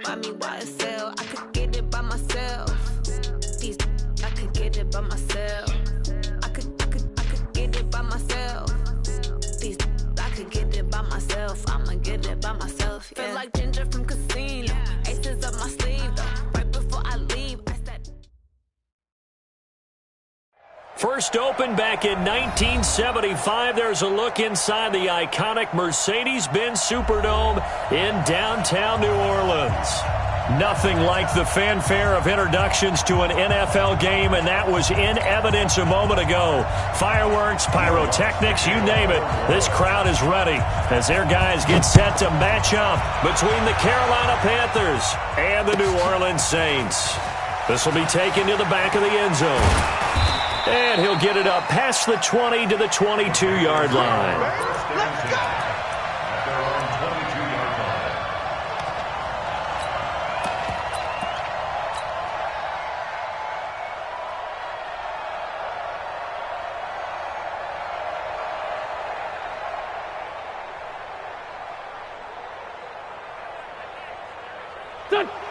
remind me why I sell. I could get it by myself. These I could get it by myself. I could get it by myself. These I could get it by myself. I'ma get it by myself. Yeah. Feel like Ginger from Casino. Aces up my sleeve though. Right before I leave, I said. First opened back in 1975. There's a look inside the iconic Mercedes-Benz Superdome in downtown New Orleans. Nothing like the fanfare of introductions to an NFL game, and that was in evidence a moment ago. Fireworks, pyrotechnics, you name it. This crowd is ready as their guys get set to match up between the Carolina Panthers and the New Orleans Saints. This will be taken to the back of the end zone. And he'll get it up past the 20 to the 22-yard line. Let's go!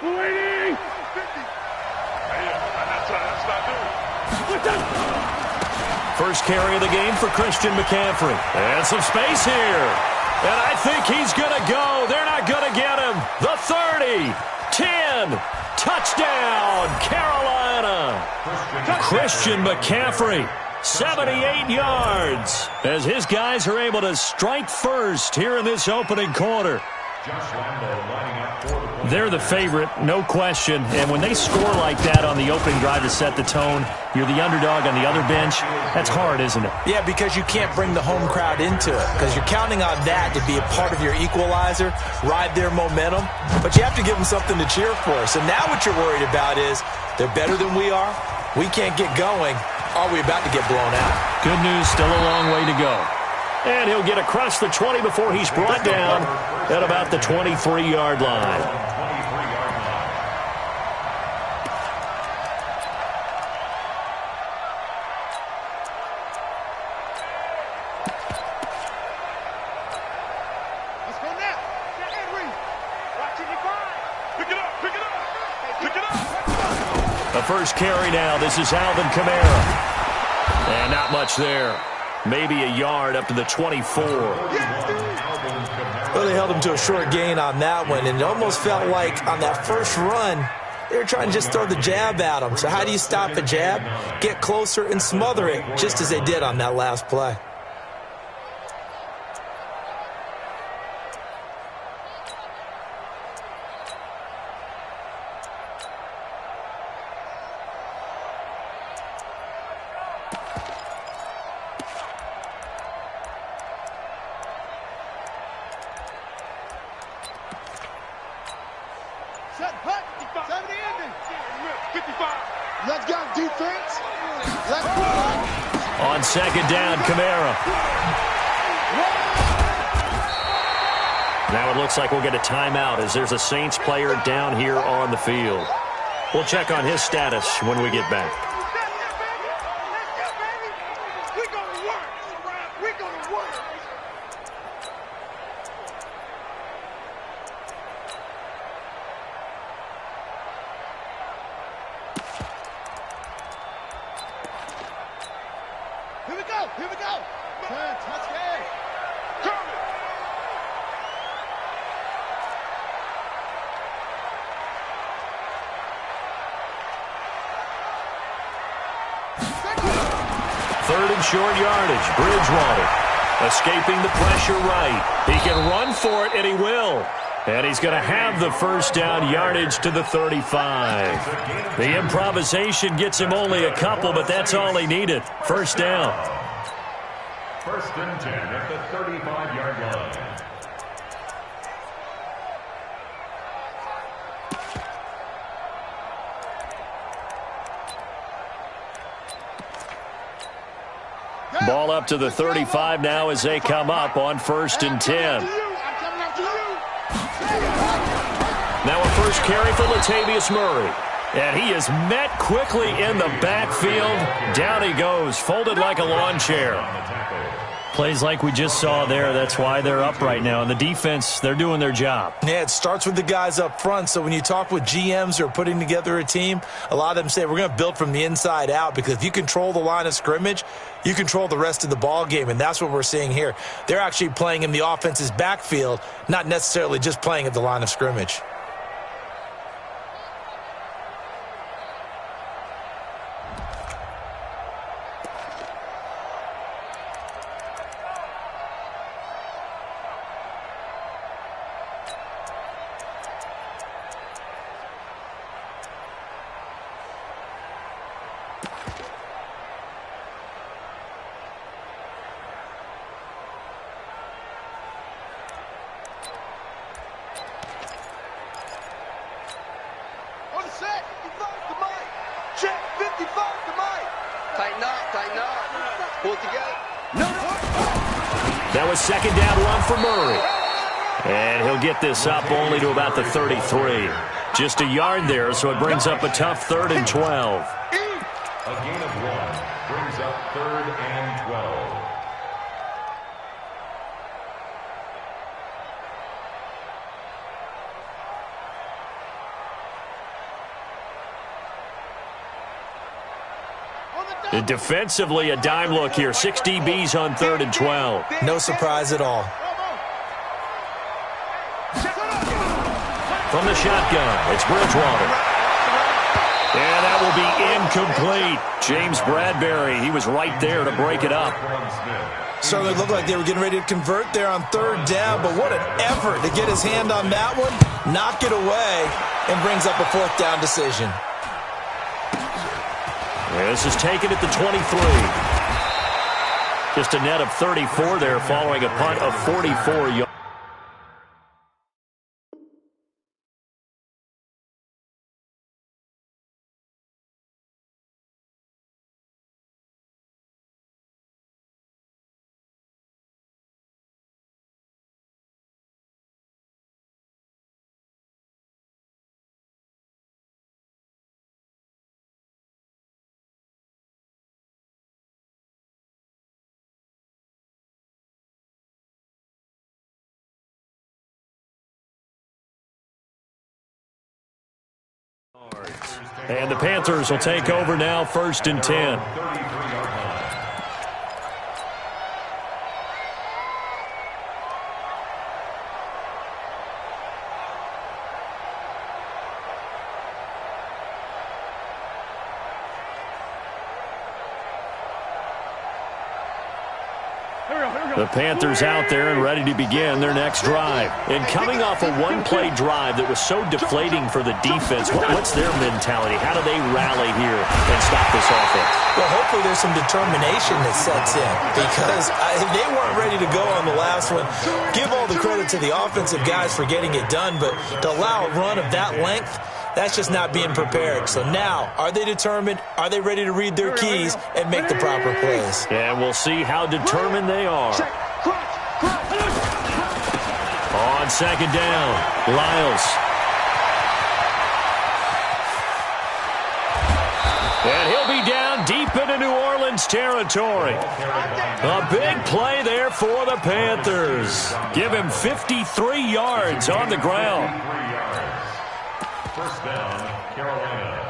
Waiting! First carry of the game for Christian McCaffrey. And some space here. And I think he's going to go. They're not going to get him. The 30, 10, touchdown, Carolina. Christian McCaffrey, 78 yards, as his guys are able to strike first here in this opening quarter. They're the favorite, no question. And when they score like that on the opening drive to set the tone, you're the underdog on the other bench. That's hard, isn't it? Yeah, because you can't bring the home crowd into it, because you're counting on that to be a part of your equalizer, ride their momentum. But you have to give them something to cheer for. So now what you're worried about is they're better than we are. We can't get going. Are we about to get blown out? Good news, still a long way to go. And he'll get across the 20 before he's brought down at about the 23-yard line. Let's go now. Henry. Watching you find. Pick it up. Pick it up. Pick it up. The first carry now. This is Alvin Kamara. And not much there. Maybe a yard up to the 24. Well, they held him to a short gain on that one, and it almost felt like on that first run, they were trying to just throw the jab at him. So how do you stop a jab? Get closer and smother it, just as they did on that last play. Let's go, defense. Let's go. On second down, Kamara. Now it looks like we'll get a timeout as there's a Saints player down here on the field. We'll check on his status when we get back. Here we go. Turn, touchdown. Coming. Third and short yardage. Bridgewater escaping the pressure right. He can run for it, and he will. And he's going to have the first down yardage to the 35. The improvisation gets him only a couple, but that's all he needed. First down. First and 10 at the 35-yard line. Ball up to the 35 now as they come up on first and 10. Now a first carry for Latavius Murray. And he is met quickly in the backfield. Down he goes, folded like a lawn chair. Plays like we just saw there. That's why they're up right now. And the defense, they're doing their job. Yeah, it starts with the guys up front. So when you talk with GMs who are putting together a team, a lot of them say we're going to build from the inside out, because if you control the line of scrimmage, you control the rest of the ball game, and that's what we're seeing here. They're actually playing in the offense's backfield, not necessarily just playing at the line of scrimmage. That was second down run for Murray. And he'll get this up only to about the 33. Just a yard there, so it brings up a tough 3rd and 12. A gain of 1 brings up 3rd and 12. Defensively, a dime look here. 6 DBs on 3rd and 12. No surprise at all. From the shotgun, it's Bridgewater. And that will be incomplete. James Bradbury, he was right there to break it up. Certainly looked like they were getting ready to convert there on 3rd down, but what an effort to get his hand on that one, knock it away, and brings up a 4th down decision. This is taken at the 23. Just a net of 34 there following a punt of 44 yards. And the Panthers will take over now, 1st and 10. The Panthers out there and ready to begin their next drive. And coming off a one-play drive that was so deflating for the defense, what's their mentality? How do they rally here and stop this offense? Well, hopefully there's some determination that sets in, because they weren't ready to go on the last one. Give all the credit to the offensive guys for getting it done, but to allow a run of that length, that's just not being prepared. So now, are they determined? Are they ready to read their keys and make the proper plays? And we'll see how determined they are. On 2nd down, Lyles. And he'll be down deep into New Orleans territory. A big play there for the Panthers. Give him 53 yards on the ground. 1st down, Carolina.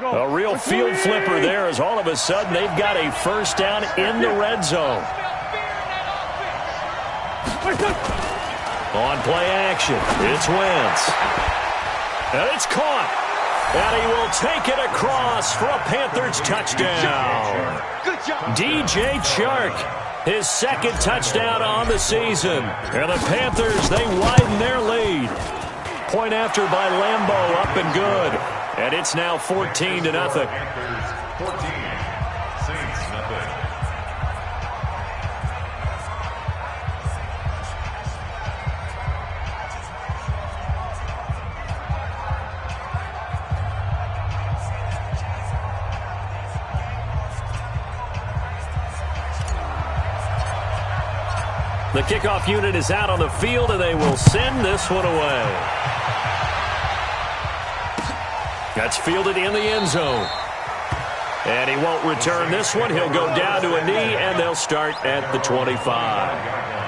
A real field flipper there, as all of a sudden they've got a 1st down in the red zone. On play action, it's Wentz. And it's caught. And he will take it across for a Panthers touchdown. DJ Chark, his 2nd touchdown on the season. And the Panthers, they widen their lead. Point after by Lambeau, up and good. And it's now 14-0. Panthers 14, Saints nothing. The kickoff unit is out on the field, and they will send this one away. That's fielded in the end zone. And he won't return this one. He'll go down to a knee, and they'll start at the 25.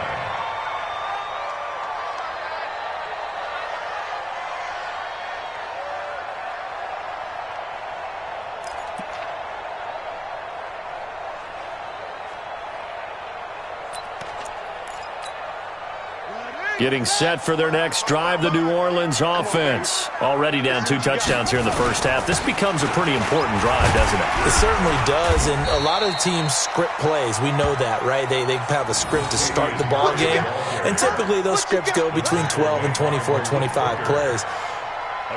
Getting set for their next drive, the New Orleans offense. Already down 2 touchdowns here in the first half. This becomes a pretty important drive, doesn't it? It certainly does, and a lot of teams script plays. We know that, right? They have a script to start the ball game, and typically those scripts go between 12 and 24, 25 plays.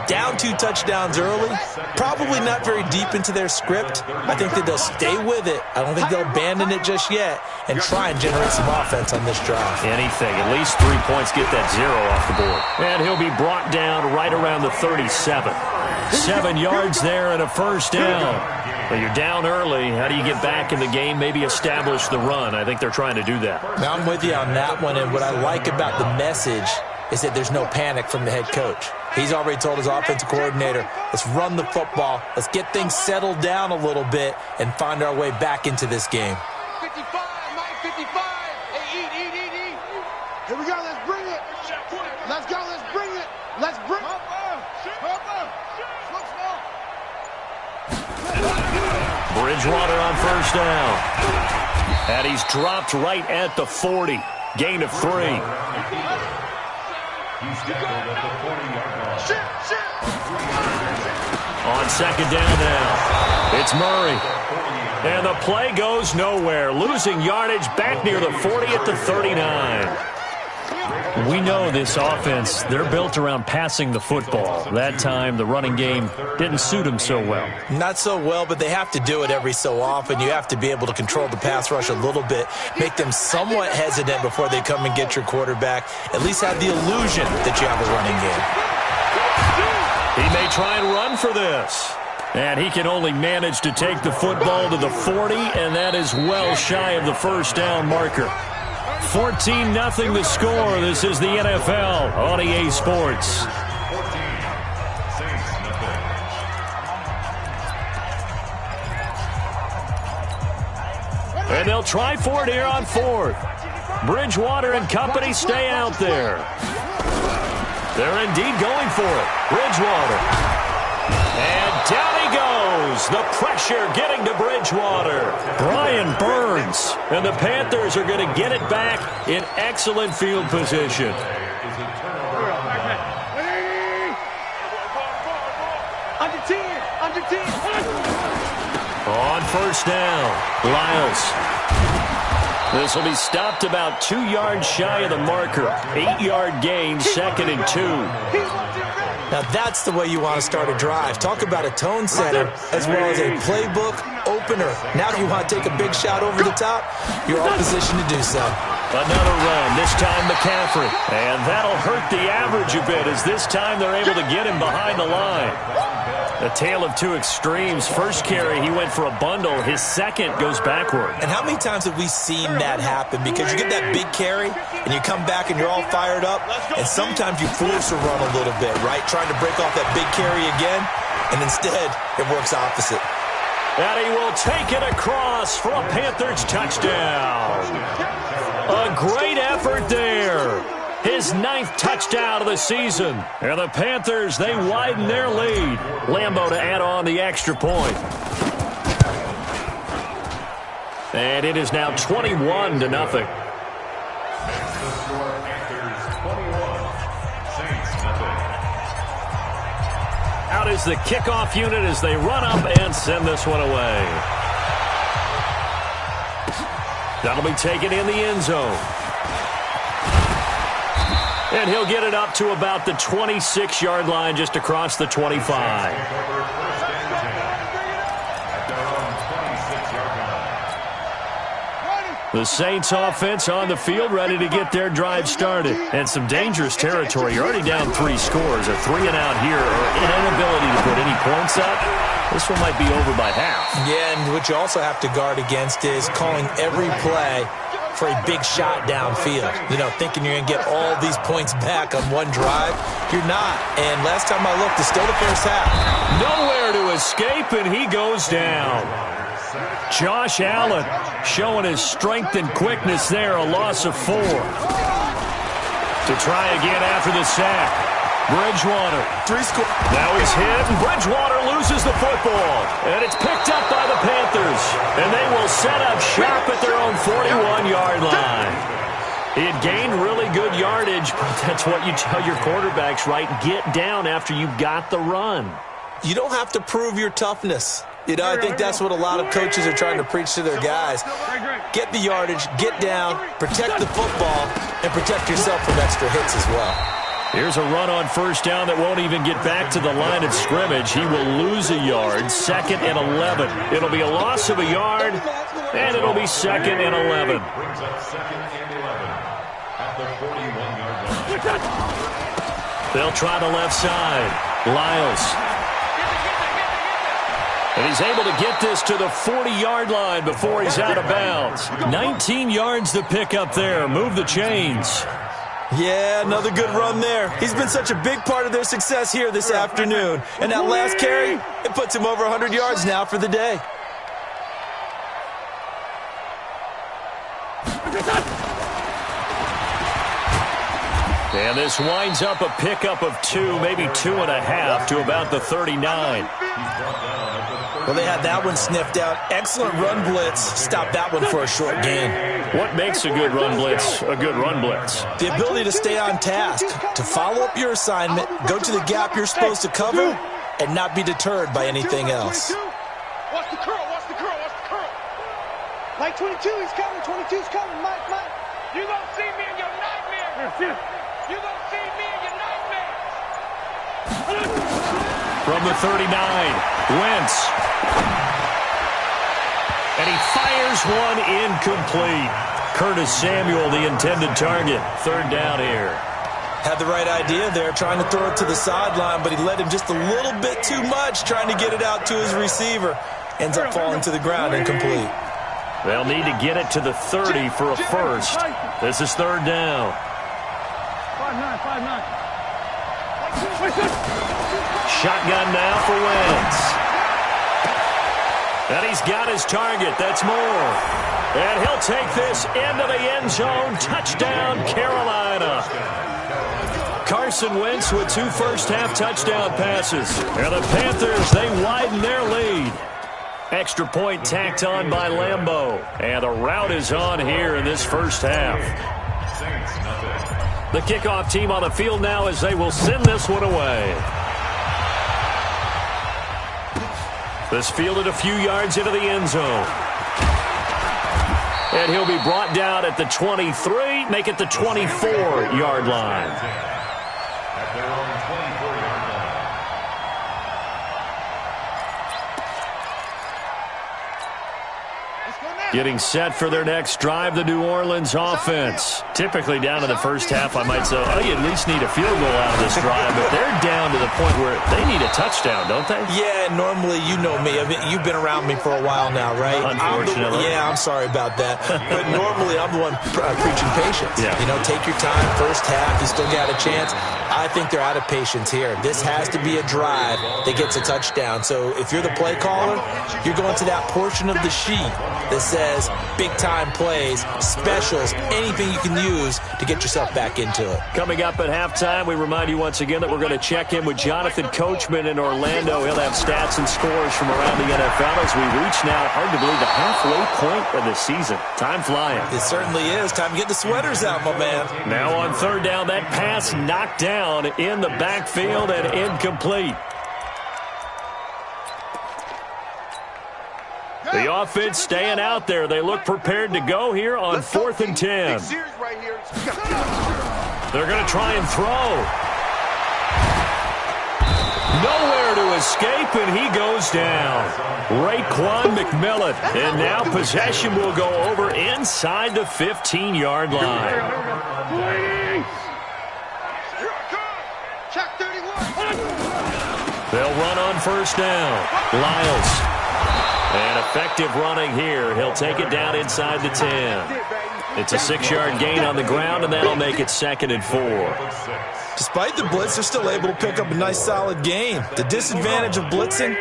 Down 2 touchdowns early, probably not very deep into their script. I think that they'll stay with it. I don't think they'll abandon it just yet and try and generate some offense on this drive. Anything. At least 3 points, get that 0 off the board. And he'll be brought down right around the 37. 7 yards there and a first down. Well, you're down early. How do you get back in the game, maybe establish the run? I think they're trying to do that. Now, I'm with you on that one, and what I like about the message is that there's no panic from the head coach. He's already told his offensive coordinator, let's run the football, let's get things settled down a little bit and find our way back into this game. 55, Mike, 55. Hey, eat. Here we go, let's bring it. Let's go, let's bring it. Let's bring it. Bridgewater on first down. And he's dropped right at the 40. Gain of 3. He's tackled at the 40-yard line. On second down now, it's Murray. And the play goes nowhere. Losing yardage back near the 40 at the 39. We know this offense, they're built around passing the football. That time, the running game didn't suit them so well. Not so well, but they have to do it every so often. You have to be able to control the pass rush a little bit, make them somewhat hesitant before they come and get your quarterback. At least have the illusion that you have a running game. He may try and run for this. And he can only manage to take the football to the 40, and that is well shy of the first down marker. 14-0 the score. This is the NFL on EA Sports. And they'll try for it here on 4th. Bridgewater and company stay out there. They're indeed going for it. Bridgewater. And down he goes. The pressure getting to Bridgewater. Brian Burns. And the Panthers are going to get it back in excellent field position. Under 10. On first down, Lyles. This will be stopped about 2 yards shy of the marker. 8-yard gain, 2nd and 2. Now that's the way you want to start a drive. Talk about a tone setter as well as a playbook opener. Now if you want to take a big shot over the top, you're all positioned to do so. Another run, this time McCaffrey. And that'll hurt the average a bit as this time they're able to get him behind the line. A tale of 2 extremes. First carry, he went for a bundle. His second goes backward. And how many times have we seen that happen? Because you get that big carry, and you come back and you're all fired up, and sometimes you force a run a little bit, right? Trying to break off that big carry again, and instead it works opposite. And he will take it across for a Panthers touchdown. A great effort there. His 9th touchdown of the season. And the Panthers, they widen their lead. Lambeau to add on the extra point. And it is now 21-0. Out is the kickoff unit as they run up and send this one away. That'll be taken in the end zone. And he'll get it up to about the 26-yard line just across the 25. The Saints offense on the field ready to get their drive started. And some dangerous territory. You're already down 3 scores. A 3-and-out here or an inability to put any points up. This one might be over by half. Yeah, and what you also have to guard against is calling every play for a big shot downfield. You know, thinking you're going to get all these points back on one drive. You're not. And last time I looked, it's still the first half. Nowhere to escape, and he goes down. Josh Allen showing his strength and quickness there, a loss of 4. To try again after the sack. Bridgewater. Now he's hit, and Bridgewater loses the football. And it's picked up by the Panthers. And they will set up shop at their own 41-yard line. He had gained really good yardage, but that's what you tell your quarterbacks, right? Get down after you've got the run. You don't have to prove your toughness. You know, I think that's what a lot of coaches are trying to preach to their guys. Get the yardage, get down, protect the football, and protect yourself from extra hits as well. Here's a run on first down that won't even get back to the line of scrimmage. He will lose a yard, 2nd and 11. It'll be a loss of a yard, and it'll be 2nd and 11. Brings up 2nd and 11 at the 41-yard line. They'll try the left side. Lyles. And he's able to get this to the 40-yard line before he's out of bounds. 19 yards to pick up there. Move the chains. Yeah, another good run there. He's been such a big part of their success here this afternoon. And that last carry, it puts him over 100 yards now for the day. And this winds up a pickup of 2, maybe 2.5 to about the 39. Well, they had that one sniffed out. Excellent run blitz. Stopped that one for a short gain. What makes a good run blitz a good run blitz? The ability to stay on task, to follow up your assignment, go to the gap you're supposed to cover, and not be deterred by anything else. Watch the curl, watch the curl, watch the curl. Mike 22, he's coming, 22's coming, Mike. You gonna see me in your nightmare. You gonna see me in your nightmare. From the 39, Wentz. And he fires one incomplete. Curtis Samuel, the intended target. 3rd down here. Had the right idea there, trying to throw it to the sideline, but he led him just a little bit too much, trying to get it out to his receiver. Ends up falling to the ground incomplete. They'll need to get it to the 30 for a first. This is 3rd down. 5-9. Shotgun now for Wentz. And he's got his target. That's more. And he'll take this into the end zone. Touchdown, Carolina. Carson Wentz with 2 first-half touchdown passes. And the Panthers, they widen their lead. Extra point tacked on by Lambeau. And the rout is on here in this first half. The kickoff team on the field now as they will send this one away. This fielded a few yards into the end zone. And he'll be brought down at the 23, make it the 24-yard line. At their own 24-yard line. Getting set for their next drive, the New Orleans offense. Typically down in the first half, I might say, oh, you at least need a field goal out of this drive. But they're down to the point where they need a touchdown, don't they? Yeah, normally, you know me. I mean, you've been around me for a while now, right? Unfortunately. I'm sorry about that. But normally, I'm the one preaching patience. Yeah. You know, take your time, first half, you still got a chance. I think they're out of patience here. This has to be a drive that gets a touchdown. So if you're the play caller, you're going to that portion of the sheet that says big-time plays, specials, anything you can use to get yourself back into it. Coming up at halftime, we remind you once again that we're going to check in with Jonathan Coachman in Orlando. He'll have stats and scores from around the NFL as we reach now, hard to believe, the halfway point of the season. Time flying. It certainly is. Time to get the sweaters out, my man. Now on 3rd down, that pass knocked down in the backfield and incomplete. The offense staying out there. They look prepared to go here on 4th and 10. They're going to try and throw. Nowhere to escape, and he goes down. Raekwon McMillan. And now possession will go over inside the 15-yard line. They'll run on 1st down. Lyles. And effective running here. He'll take it down inside the 10. It's a 6-yard gain on the ground, and that'll make it 2nd and 4. Despite the blitz, they're still able to pick up a nice, solid gain. The disadvantage of blitzing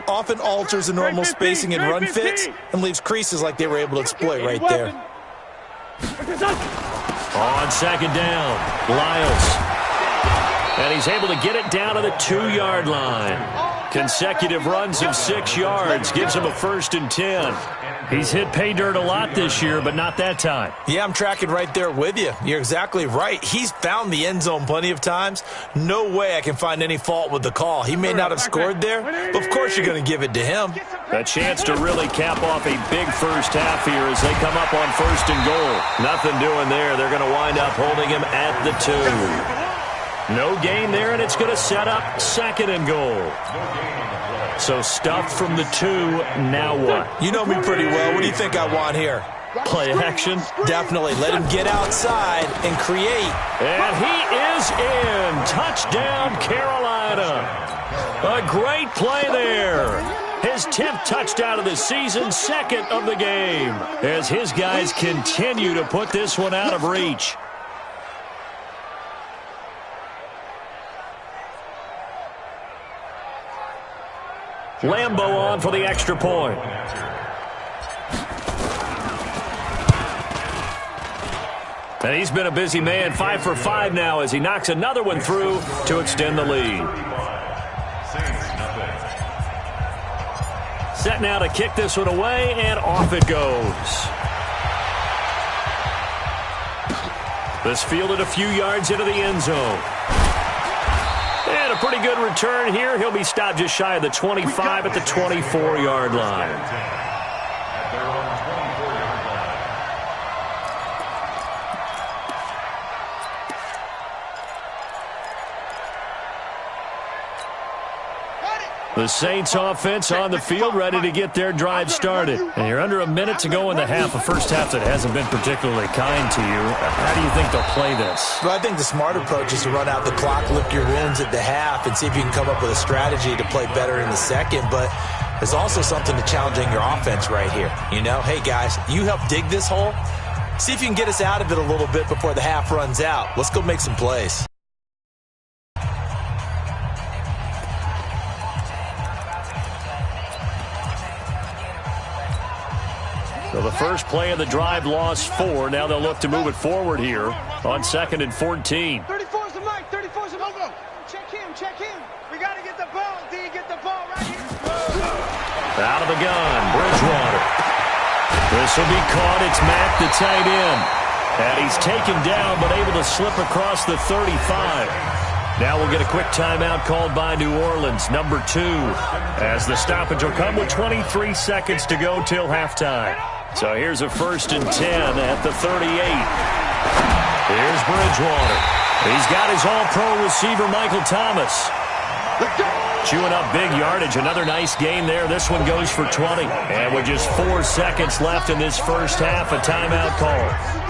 often alters the normal spacing and run fits and leaves creases like they were able to exploit right there. On 2nd down, Lyles. And he's able to get it down to the 2-yard line. Consecutive runs of 6 yards gives him a 1st and 10. He's hit pay dirt a lot this year, but not that time. Yeah, I'm tracking right there with you. You're exactly right. He's found the end zone plenty of times. No way I can find any fault with the call. He may not have scored there, but of course you're going to give it to him. A chance to really cap off a big first half here as they come up on 1st and goal. Nothing doing there. They're going to wind up holding him at the 2. No gain there, and it's going to set up 2nd and goal. So stuffed from the 2, now what? You know me pretty well. What do you think I want here? Play action? Definitely. Let him get outside and create. And he is in. Touchdown, Carolina. A great play there. His 10th touchdown of the season, 2nd of the game, as his guys continue to put this one out of reach. Lambo on for the extra point. And he's been a busy man, 5 for 5 now as he knocks another one through to extend the lead. Set now to kick this one away, and off it goes. This fielded a few yards into the end zone. And a pretty good return here. He'll be stopped just shy of the 25 at the 24-yard line. The Saints offense on the field, ready to get their drive started. And you're under a minute to go in the half, a first half that hasn't been particularly kind to you. How do you think they'll play this? Well, I think the smart approach is to run out the clock, lick your wounds at the half, and see if you can come up with a strategy to play better in the second. But there's also something to challenging your offense right here. You know, hey, guys, you help dig this hole. See if you can get us out of it a little bit before the half runs out. Let's go make some plays. So the first play of the drive lost 4. Now they'll look to move it forward here on 2nd and 14. 34's the mic. 34's the logo. Check him. We got to get the ball. D, get the ball right here. Out of the gun, Bridgewater. This will be caught. It's Mack, the tight end. And he's taken down but able to slip across the 35. Now we'll get a quick timeout called by New Orleans, number 2, as the stoppage will come with 23 seconds to go till halftime. So here's a 1st and 10 at the 38. Here's Bridgewater. He's got his all-pro receiver, Michael Thomas. Chewing up big yardage. Another nice gain there. This one goes for 20. And with just 4 seconds left in this first half, a timeout call.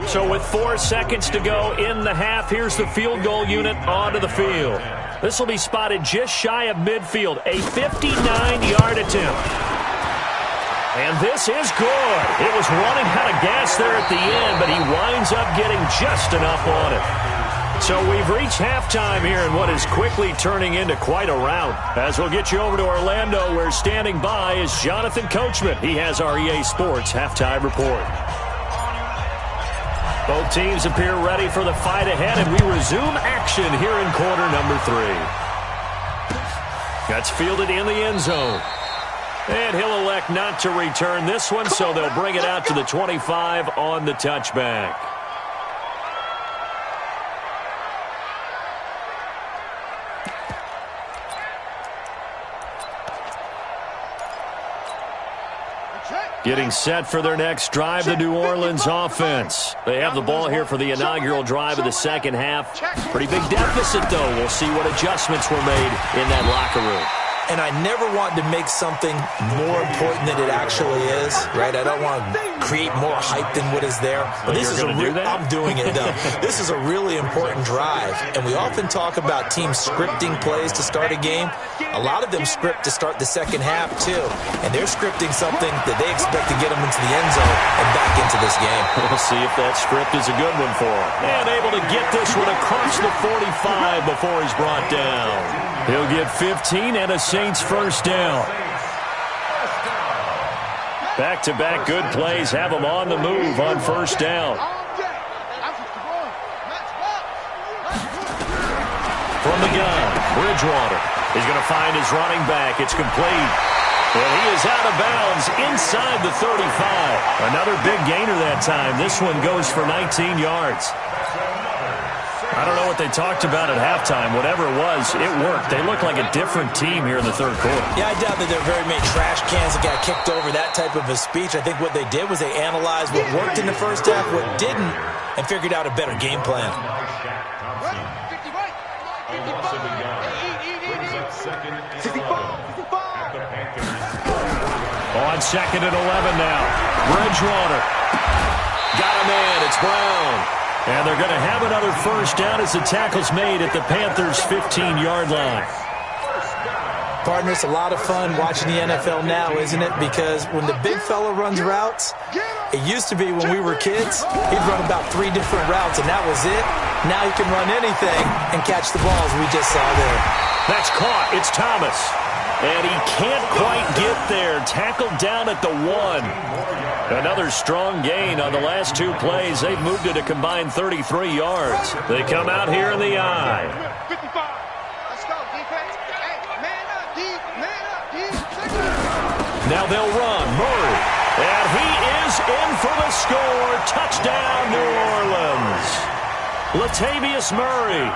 So with 4 seconds to go in the half, here's the field goal unit onto the field. This will be spotted just shy of midfield, a 59-yard attempt. And this is good. It was running out of gas there at the end, but he winds up getting just enough on it. So we've reached halftime here in what is quickly turning into quite a rout. As we'll get you over to Orlando, where standing by is Jonathan Coachman. He has our EA Sports halftime report. Both teams appear ready for the fight ahead, and we resume action here in quarter number 3. That's fielded in the end zone. And he'll elect not to return this one, so they'll bring it out to the 25 on the touchback. Getting set for their next drive, the New Orleans offense. They have the ball here for the inaugural drive of the second half. Pretty big deficit, though. We'll see what adjustments were made in that locker room. and I never want to make something more important than it actually is, right? I don't want to create more hype than what is there. But this is I'm doing it, though. This is a really important drive, and we often talk about teams scripting plays to start a game. A lot of them script to start the second half, too, and they're scripting something that they expect to get them into the end zone and back into this game. We'll see if that script is a good one for him. And able to get this one across the 45 before he's brought down. He'll get 15 and a Saints first down. Back-to-back good plays have him on the move on first down. From the gun, Bridgewater. He's going to find his running back. It's complete. And he is out of bounds inside the 35. Another big gainer that time. This one goes for 19 yards. I don't know what they talked about at halftime. Whatever it was, it worked. They look like a different team here in the third quarter. Yeah, I doubt that there are very many trash cans that got kicked over, that type of a speech. I think what they did was they analyzed what worked in the first half, what didn't, and figured out a better game plan. On second and 11 now. Bridgewater. Got him in. It's Brown. And they're going to have another first down as the tackle's made at the Panthers' 15-yard line. Partner, it's a lot of fun watching the NFL now, isn't it? Because when the big fella runs routes, it used to be when we were kids, he'd run about 3 different routes, and that was it. Now he can run anything and catch the balls we just saw there. That's caught. It's Thomas. And he can't quite get there. Tackled down at the 1. Another strong gain on the last 2 plays. They've moved it a combined 33 yards. They come out here in the eye. 55. Let's go, defense. Hey, man up, D. Man up, D. Now they'll run. Murray. And he is in for the score. Touchdown, New Orleans. Latavius Murray.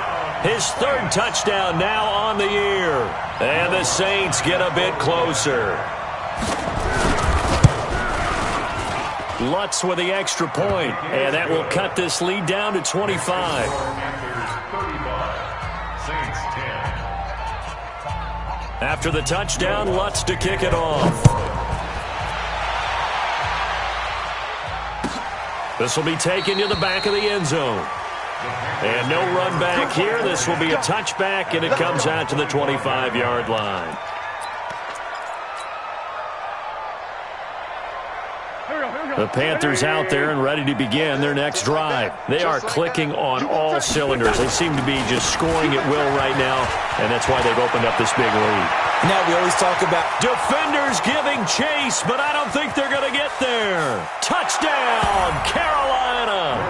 His 3rd touchdown now on the year. And the Saints get a bit closer. Lutz with the extra point, and that will cut this lead down to 25. After the touchdown, Lutz to kick it off. This will be taken to the back of the end zone. And no run back here. This will be a touchback, and it comes out to the 25-yard line. The Panthers out there and ready to begin their next drive. They are clicking on all cylinders. They seem to be just scoring at will right now, and that's why they've opened up this big lead. Now we always talk about defenders giving chase, but I don't think they're going to get there. Touchdown, Carolina.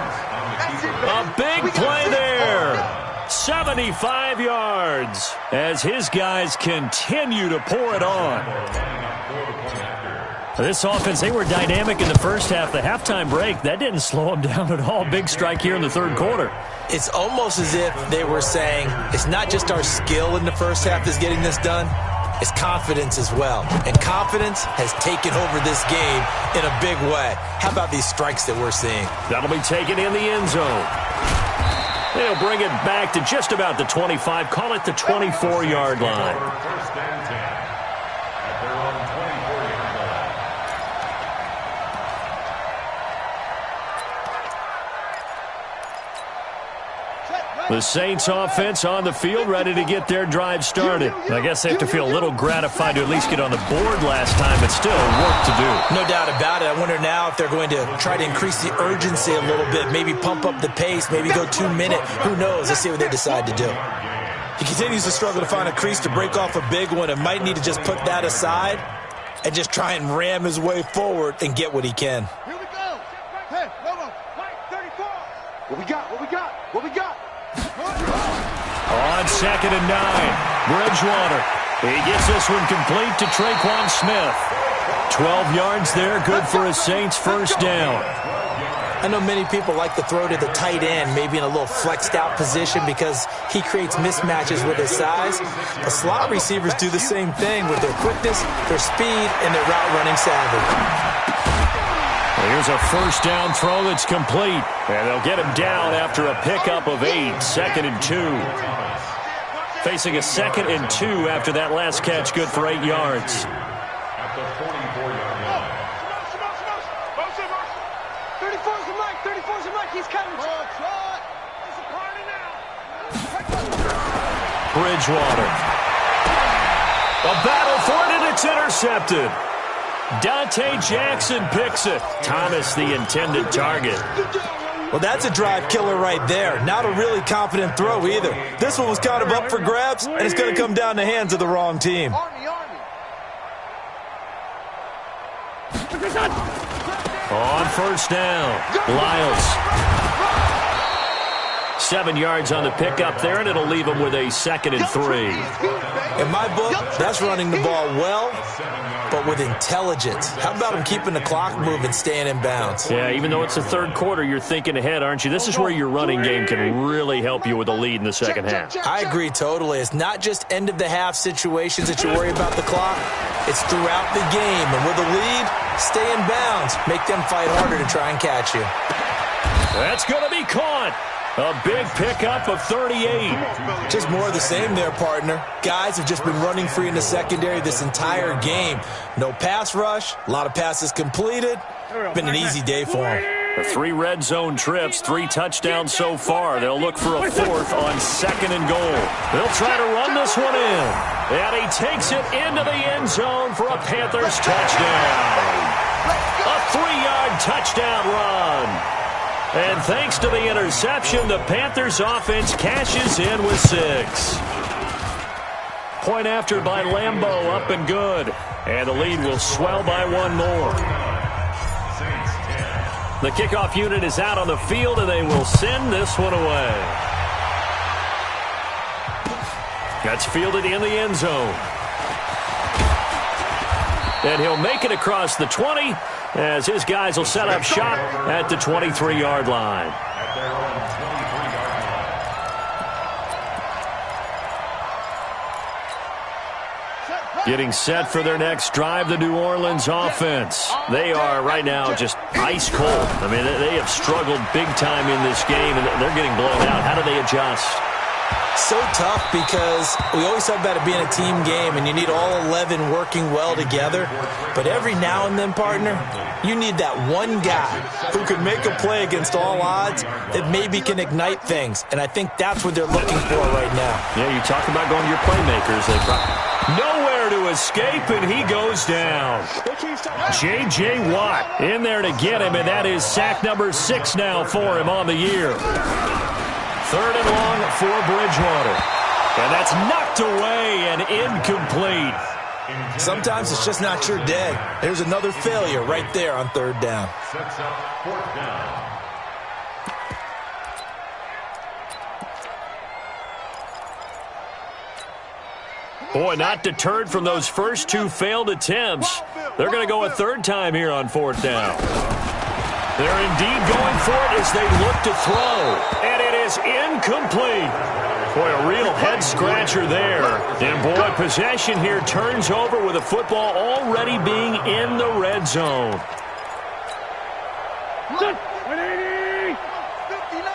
A big play there. 75 yards as his guys continue to pour it on. This offense, they were dynamic in the first half. The halftime break, that didn't slow them down at all. Big strike here in the third quarter. It's almost as if they were saying, it's not just our skill in the first half that's getting this done, it's confidence as well. And confidence has taken over this game in a big way. How about these strikes that we're seeing? That'll be taken in the end zone. They'll bring it back to just about the 25. Call it the 24-yard line. First and 10 at their own 24-yard line. The Saints offense on the field, ready to get their drive started. I guess they have to feel a little gratified to at least get on the board last time, but still work to do. No doubt about it. I wonder now if they're going to try to increase the urgency a little bit, maybe pump up the pace, maybe go 2-minute. Who knows? Let's see what they decide to do. He continues to struggle to find a crease to break off a big one and might need to just put that aside and just try and ram his way forward and get what he can. Here we go. Hey, Lobo, Mike, 34. What we got? What we got? What we got? On second and 9, Bridgewater. He gets this one complete to Traquan Smith. 12 yards there, good for a Saints first down. I know many people like to throw to the tight end, maybe in a little flexed out position because he creates mismatches with his size. The slot receivers do the same thing with their quickness, their speed, and their route running savvy. Here's a first down throw that's complete. And they'll get him down after a pickup of 8. Second and 2. Facing a 2nd and 2 after that last catch, good for 8 yards. At the 44-yard line. 34's the mic. 34's the mic. He's coming. It's a party now. Bridgewater. A battle for it, and it's intercepted. Dante Jackson picks it. Thomas, the intended target. Well, that's a drive killer right there. Not a really confident throw either. This one was kind of up for grabs, and it's going to come down the hands of the wrong team. On first down, Lyles. 7 yards on the pickup there, and it'll leave him with a 2nd and 3. In my book, that's running the ball well, but with intelligence. How about him keeping the clock moving, staying in bounds? Yeah, even though it's the third quarter, you're thinking ahead, aren't you? This is where your running game can really help you with a lead in the second half. I agree totally. It's not just end-of-the-half situations that you worry about the clock. It's throughout the game. And with a lead, stay in bounds. Make them fight harder to try and catch you. That's going to be caught. A big pickup of 38. Just more of the same there, partner. Guys have just been running free in the secondary this entire game. No pass rush, a lot of passes completed. Been an easy day for them. The 3 red zone trips, 3 touchdowns so far. They'll look for a 4th on 2nd and goal. They'll try to run this one in. And he takes it into the end zone for a Panthers touchdown. A 3-yard touchdown run. And thanks to the interception, the Panthers offense cashes in with 6. Point after by Lambeau, up and good. And the lead will swell by 1 more. The kickoff unit is out on the field, and they will send this one away. That's fielded in the end zone. And he'll make it across the 20 as his guys will set up shop at the 23-yard line. Getting set for their next drive, the New Orleans offense. They are right now just ice cold. I mean, they have struggled big time in this game, and they're getting blown out. How do they adjust? So tough because we always talk about it being a team game and you need all 11 working well together. But every now and then, partner, you need that one guy who can make a play against all odds that maybe can ignite things. And I think that's what they're looking for right now. Yeah, you talk about going to your playmakers. Nowhere to escape, and he goes down. J.J. Watt in there to get him, and that is sack number 6 now for him on the year. 3rd and long for Bridgewater. And that's knocked away and incomplete. Sometimes it's just not your day. There's another failure right there on 3rd down. Sets up 4th down. Boy, not deterred from those first 2 failed attempts. They're going to go a 3rd time here on 4th down. They're indeed going for it as they look to throw. And it is incomplete. Boy, a real head-scratcher there. And, boy, possession here turns over with the football already being in the red zone. 180. 59.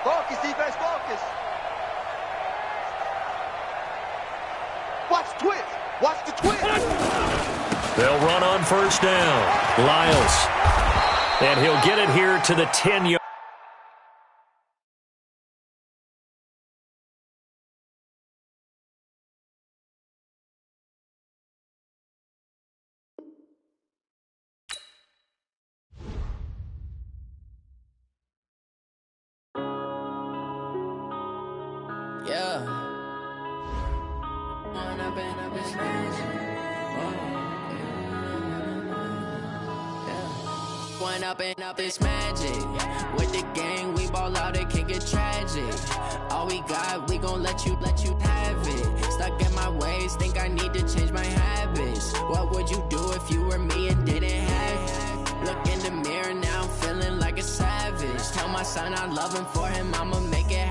Focus, defense, focus. Watch the twist. Watch the twist. They'll run on 1st down. Lyles. And he'll get it here to the 10-yard. Yeah. One up and up, it's magic. With the gang, we ball out, it can get tragic. All we got, we gon' let you have it. Stuck in my ways, think I need to change my habits. What would you do if you were me and didn't have it? Look in the mirror now, I'm feeling like a savage. Tell my son I love him, for him I'ma make it happen.